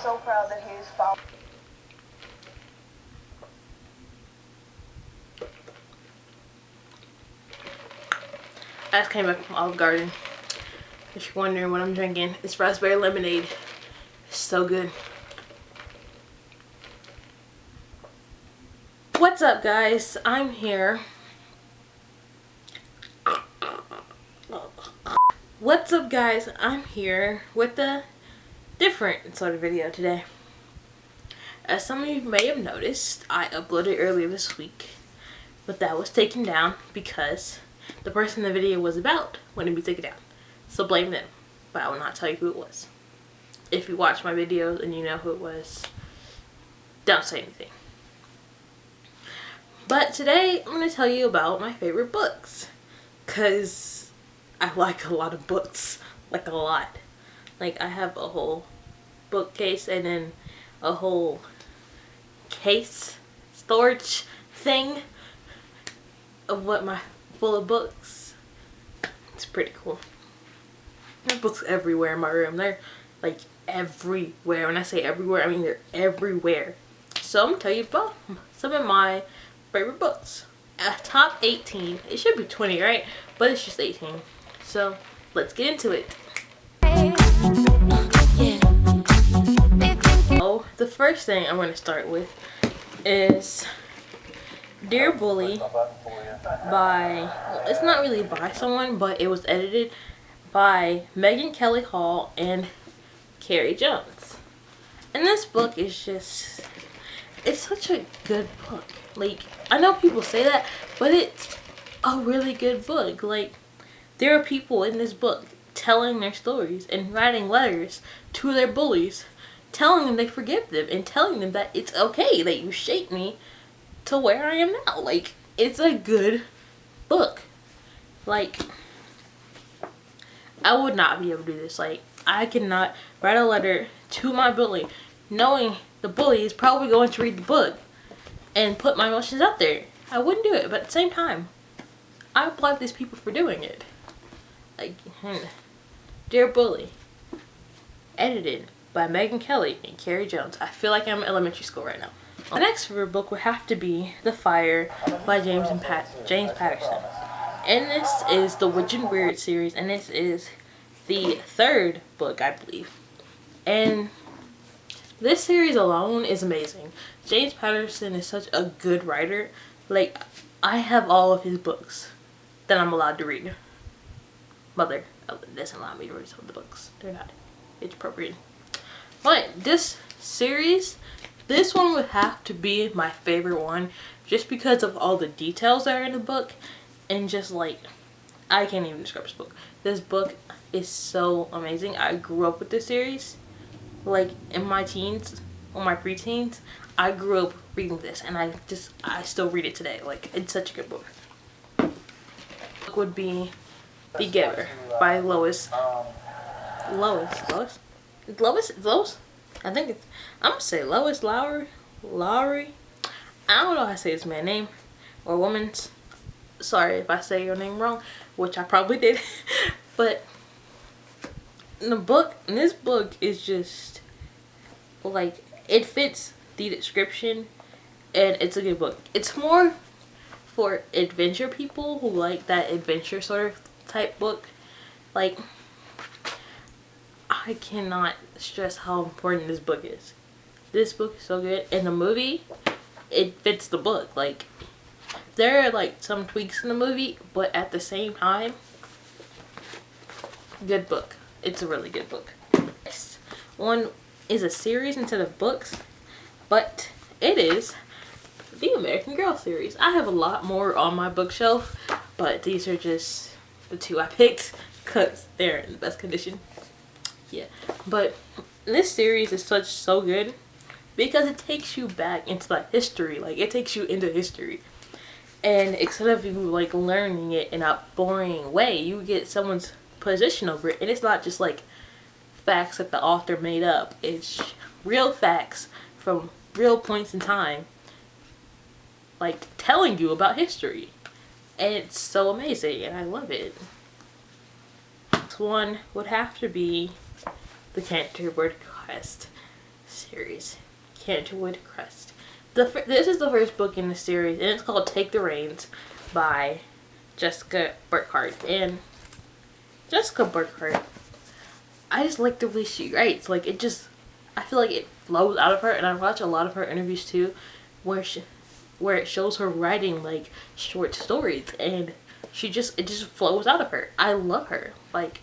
so proud that he's found. I just came back from Olive Garden. If you're wondering what I'm drinking, it's raspberry lemonade. It's so good. What's up, guys? I'm here. What's up, guys? I'm here with a different sort of video today. As some of you may have noticed, I uploaded earlier this week, but that was taken down because the person the video was about wanted me to take it down. So blame them, but I will not tell you who it was. If you watch my videos and you know who it was, don't say anything. But today I'm going to tell you about my favorite books, because I like a lot of books, like a lot. Like, I have a whole bookcase and then a whole case storage thing of full of books. It's pretty cool. There are books everywhere in my room. They're like everywhere. When I say everywhere, I mean they're everywhere. So I'm gonna tell you about some of my favorite books. Top 18. It should be 20, right? But it's just 18. So let's get into it. Oh, the first thing I'm going to start with is Dear Bully by, well, it's not really by someone, but it was edited by Megyn Kelly Hall and Carrie Jones. And this book is just, it's such a good book. Like, I know people say that, but it's a really good book. Like, there are people in this book telling their stories and writing letters to their bullies, telling them they forgive them and telling them that it's okay, that you shaped me to where I am now. Like, it's a good book. Like, I would not be able to do this. Like, I cannot write a letter to my bully knowing the bully is probably going to read the book and put my emotions out there. I wouldn't do it, but at the same time, I applaud these people for doing it. Like, Dear Bully, edited by Megyn Kelly and Carrie Jones. I feel like I'm in elementary school right now. The next favorite book would have to be The Fire by James Patterson. And this is the Witch and Weird series, and this is the third book, I believe. And this series alone is amazing. James Patterson is such a good writer. Like, I have all of his books that I'm allowed to read. Mother doesn't allow me to read some of the books. They're not age appropriate. But this series, this one would have to be my favorite one, just because of all the details that are in the book, and just like, I can't even describe this book. This book is so amazing. I grew up with this series. Like, in my teens, or my preteens, I grew up reading this, and I still read it today. Like, it's such a good book. The book would be The Giver by Lois. Lois? I think it's, I'm gonna say Lois Lowry. I don't know how to say this man's name or woman's. Sorry if I say your name wrong, which I probably did. But this book is just like, it fits the description, and it's a good book. It's more for adventure people who like that adventure sort of type book. Like, I cannot stress how important this book is. This book is so good, and the movie, it fits the book. Like, there are like some tweaks in the movie, but at the same time, good book. It's a really good book. Next one is a series instead of books, but it is the American Girl series. I have a lot more on my bookshelf, but these are just the two I picked because they're in the best condition. Yeah, but this series is so good because it takes you back into the history. Like, it takes you into history, and instead of you like learning it in a boring way, you get someone's position over it, and it's not just like facts that the author made up. It's real facts from real points in time, like telling you about history, and it's so amazing, and I love it. Next one would have to be The Canterbury Quest. series, Canterwood Crest. This is the first book in the series, and it's called Take the Reins by Jessica Burkhart. And Jessica Burkhart, I just like the way she writes. Like, I feel like it flows out of her, and I watch a lot of her interviews too, where it shows her writing like short stories, and it just flows out of her. I love her. Like,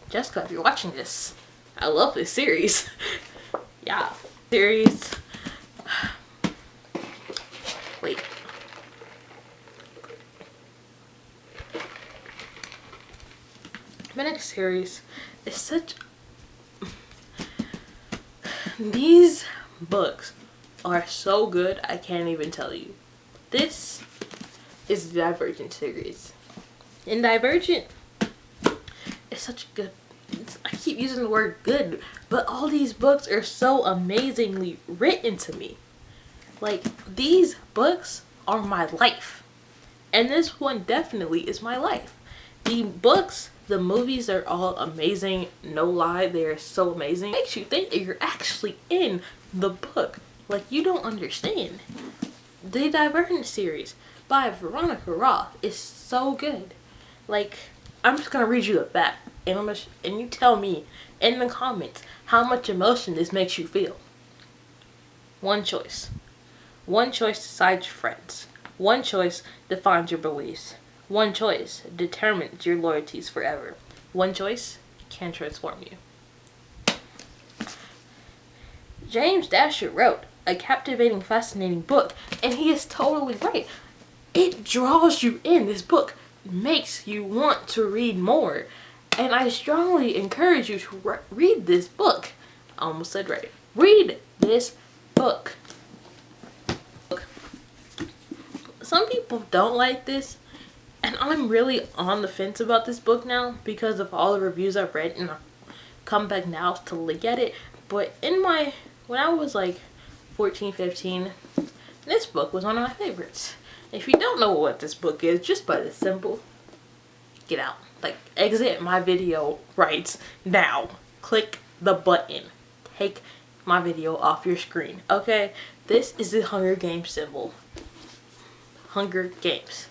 Jessica, if you're watching this, I love this series. Yeah, series. Wait. My next series is such. These books are so good, I can't even tell you. This is the Divergent series. And Divergent is such a good. I keep using the word good, but all these books are so amazingly written to me. Like, these books are my life. And this one definitely is my life. The books, the movies are all amazing. No lie, they are so amazing. It makes you think that you're actually in the book. Like, you don't understand. The Divergent series by Veronica Roth is so good. Like, I'm just gonna read you the back, and you tell me in the comments how much emotion this makes you feel. One choice. One choice decides your friends. One choice defines your beliefs. One choice determines your loyalties forever. One choice can transform you. James Dasher wrote a captivating, fascinating book, and he is totally right. It draws you in. This book makes you want to read more, and I strongly encourage you to read this book. I almost said right. Read this book. Some people don't like this, and I'm really on the fence about this book now because of all the reviews I've read, and I've come back now to look at it. But when I was like 14, 15, this book was one of my favorites. If you don't know what this book is, just by the symbol, get out. Like, exit my video right now. Click the button. Take my video off your screen, okay? This is the Hunger Games symbol. Hunger Games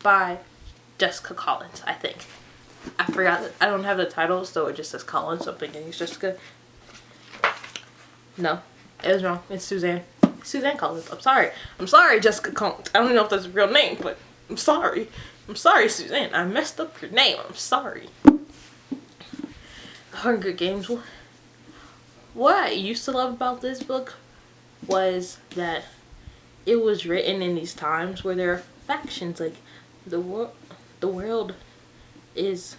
by Jessica Collins, I think. I forgot that I don't have the title, so it just says Collins, so I'm thinking it's Jessica. No, it was wrong. It's Suzanne. Suzanne Collins. I'm sorry, Jessica Collins. I don't know if that's a real name, but I'm sorry. I'm sorry, Suzanne. I messed up your name. I'm sorry. Hunger Games. What I used to love about this book was that it was written in these times where there are factions. Like, the world is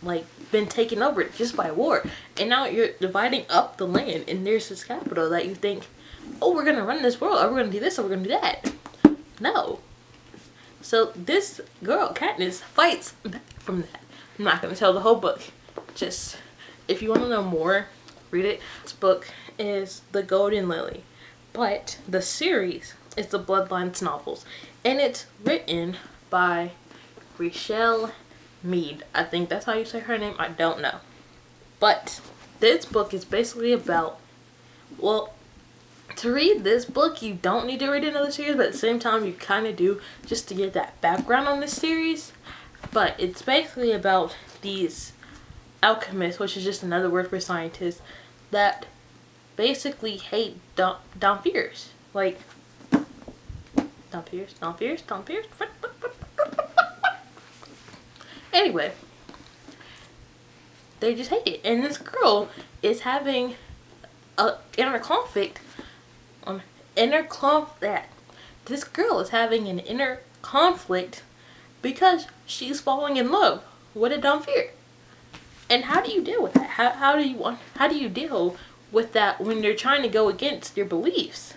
like been taken over just by war, and now you're dividing up the land, and there's this capital that you think, oh, we're gonna run this world, or we're gonna do this, or we're gonna do that. No. So this girl, Katniss, fights back from that. I'm not gonna tell the whole book. Just, if you want to know more, read it. This book is The Golden Lily, but the series is the Bloodlines novels, and it's written by Richelle Mead. I think that's how you say her name. I don't know. But this book is basically about, well, to read this book, you don't need to read another series, but at the same time, you kind of do, just to get that background on this series. But it's basically about these alchemists, which is just another word for scientists, that basically hate Dompiers. Like, Dompiers. Anyway, they just hate it, and this girl is having a inner conflict. This girl is having an inner conflict because she's falling in love with a Dompier. And how do you deal with that? How do you deal with that when you're trying to go against your beliefs?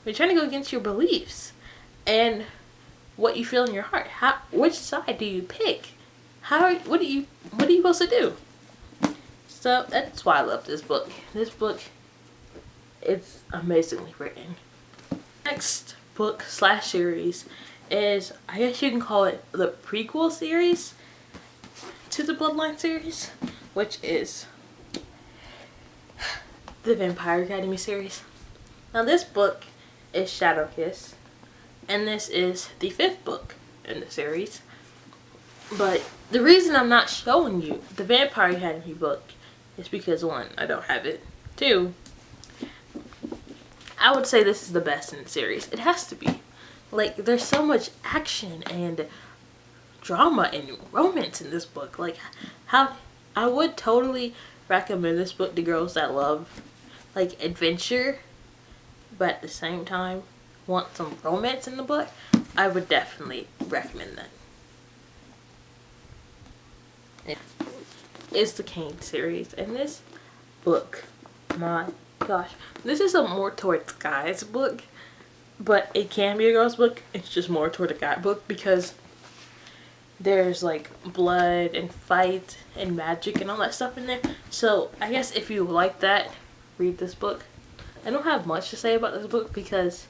When you're trying to go against your beliefs and what you feel in your heart. Which side do you pick? What are you supposed to do? So that's why I love this book. This book, it's amazingly written. Next book / series is, I guess you can call it the prequel series to the Bloodline series, which is the Vampire Academy series. Now this book is Shadow Kiss, and this is the 5th book in the series. But the reason I'm not showing you the Vampire Academy book is because 1, I don't have it. 2, I would say this is the best in the series. It has to be. Like, there's so much action and drama and romance in this book. Like, how I would totally recommend this book to girls that love, like, adventure, but at the same time want some romance in the book. I would definitely recommend that. It's the Kane series, and this book, my gosh, this is a more towards guys book, but it can be a girl's book. It's just more toward a guy book because there's like blood and fight and magic and all that stuff in there. So I guess if you like that, read this book. I don't have much to say about this book because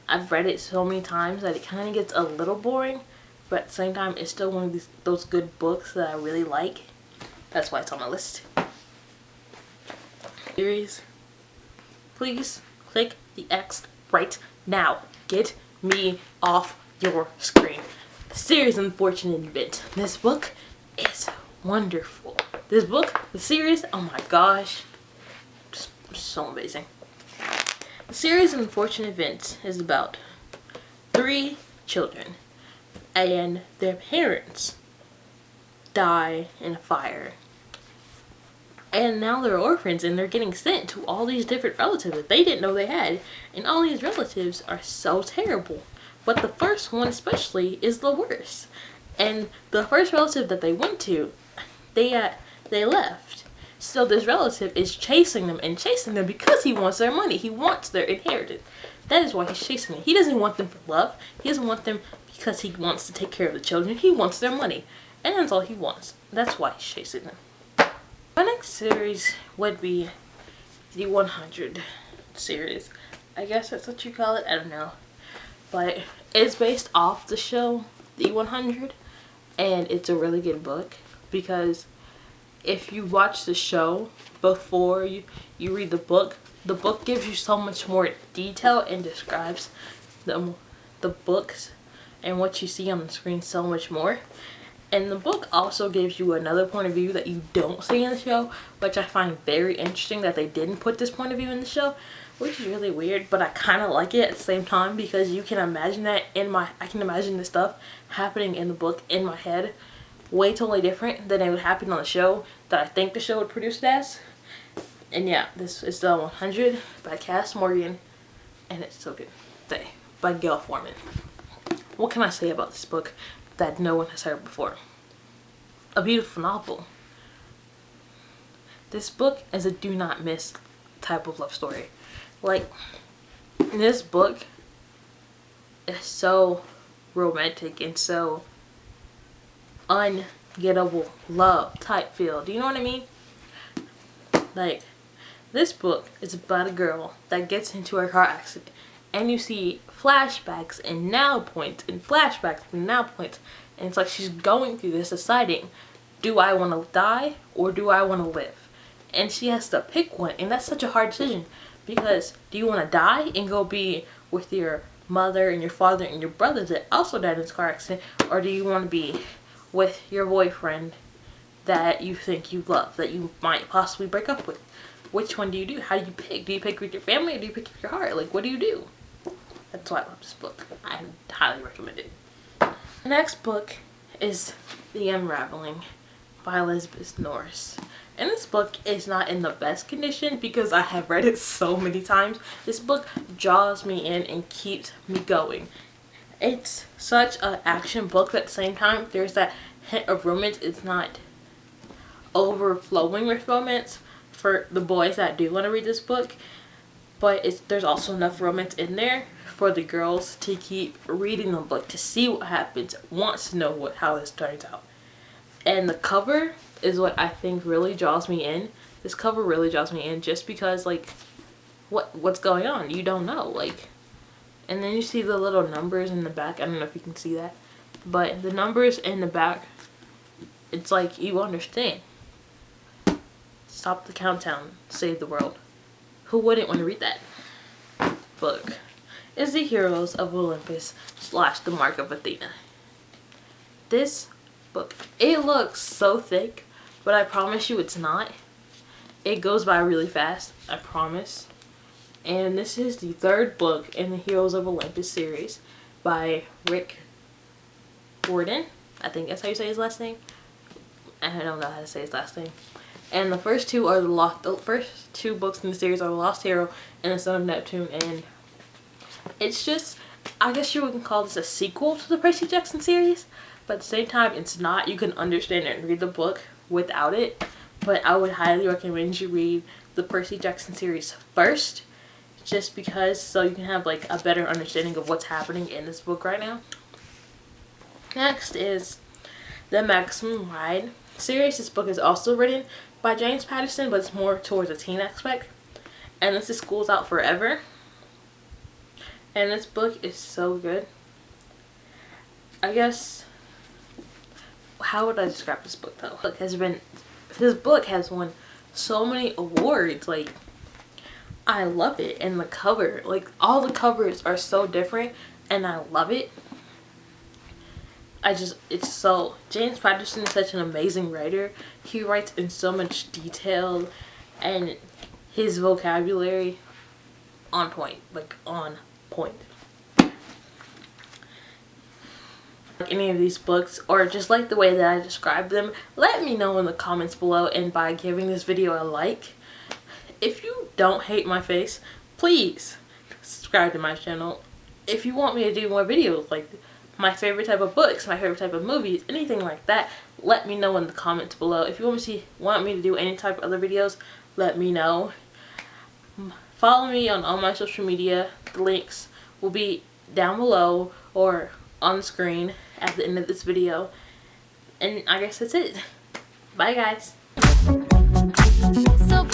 I've read it so many times that it kind of gets a little boring, but at the same time it's still one of those good books that I really like. That's why it's on my list. Series, please click the X right now. Get me off your screen. The series Unfortunate Event. This book is wonderful. This book, the series, oh my gosh, just so amazing. The series Unfortunate Event is about 3 children and their parents die in a fire. And now they're orphans and they're getting sent to all these different relatives that they didn't know they had. And all these relatives are so terrible. But the first one especially is the worst. And the first relative that they went to, they left. So this relative is chasing them and chasing them because he wants their money. He wants their inheritance. That is why he's chasing them. He doesn't want them for love. He doesn't want them because he wants to take care of the children. He wants their money. And that's all he wants. That's why he's chasing them. My next series would be the 100 series. I guess that's what you call it. I don't know. But it's based off the show, The 100. And it's a really good book. Because if you watch the show before you read the book gives you so much more detail and describes the books and what you see on the screen so much more. And the book also gives you another point of view that you don't see in the show, which I find very interesting that they didn't put this point of view in the show, which is really weird, but I kind of like it at the same time because you can imagine that I can imagine this stuff happening in the book in my head way totally different than it would happen on the show that I think the show would produce it as. And yeah, this is the 100 by Cass Morgan, and it's so good. By Gail Foreman. What can I say about this book that no one has heard before? A beautiful novel. This book is a do not miss type of love story. Like, this book is so romantic and so ungettable love type feel. Do you know what I mean? Like, this book is about a girl that gets into a car accident and you see flashbacks and now points and flashbacks and now points, and it's like she's going through this deciding, do I want to die or do I want to live? And she has to pick one, and that's such a hard decision because do you want to die and go be with your mother and your father and your brother that also died in this car accident, or do you want to be with your boyfriend that you think you love, that you might possibly break up with? Which one do you do? How do you pick? Do you pick with your family or do you pick with your heart? Like, what do you do? That's why I love this book. I highly recommend it. The next book is The Unraveling by Elizabeth Norris. And this book is not in the best condition because I have read it so many times. This book draws me in and keeps me going. It's such an action book, but at the same time, there's that hint of romance. It's not overflowing with romance for the boys that do want to read this book, but there's also enough romance in there for the girls to keep reading the book, to see what happens, wants to know how this turns out. And the cover is what I think really draws me in. This cover really draws me in just because, like, what's going on? You don't know, like, and then you see the little numbers in the back. I don't know if you can see that, but the numbers in the back, it's like you understand. Stop the countdown, save the world. Who wouldn't want to read that? Book is The Heroes of Olympus / The Mark of Athena. This book, it looks so thick, but I promise you it's not. It goes by really fast, I promise. And this is the 3rd book in the Heroes of Olympus series by Rick Riordan. I think that's how you say his last name. I don't know how to say his last name. And the first two are the first 2 books in the series are The Lost Hero and The Son of Neptune, and it's just, I guess you would call this a sequel to the Percy Jackson series, but at the same time it's not. You can understand it and read the book without it, but I would highly recommend you read the Percy Jackson series first, just because, so you can have like a better understanding of what's happening in this book right now. Next is the Maximum Ride series. This book is also written by James Patterson, but it's more towards a teen aspect. And this is School's Out Forever. And this book is so good. I guess, how would I describe this book though? This book has won so many awards. Like, I love it. And the cover, like all the covers are so different and I love it. James Patterson is such an amazing writer. He writes in so much detail and his vocabulary on point, like on point. Like any of these books, or just like the way that I describe them, let me know in the comments below and by giving this video a like. If you don't hate my face, please subscribe to my channel. If you want me to do more videos like my favorite type of books, my favorite type of movies, anything like that, let me know in the comments below. If you want me to do any type of other videos, let me know. Follow me on all my social media. The links will be down below or on the screen at the end of this video. And I guess that's it. Bye guys. So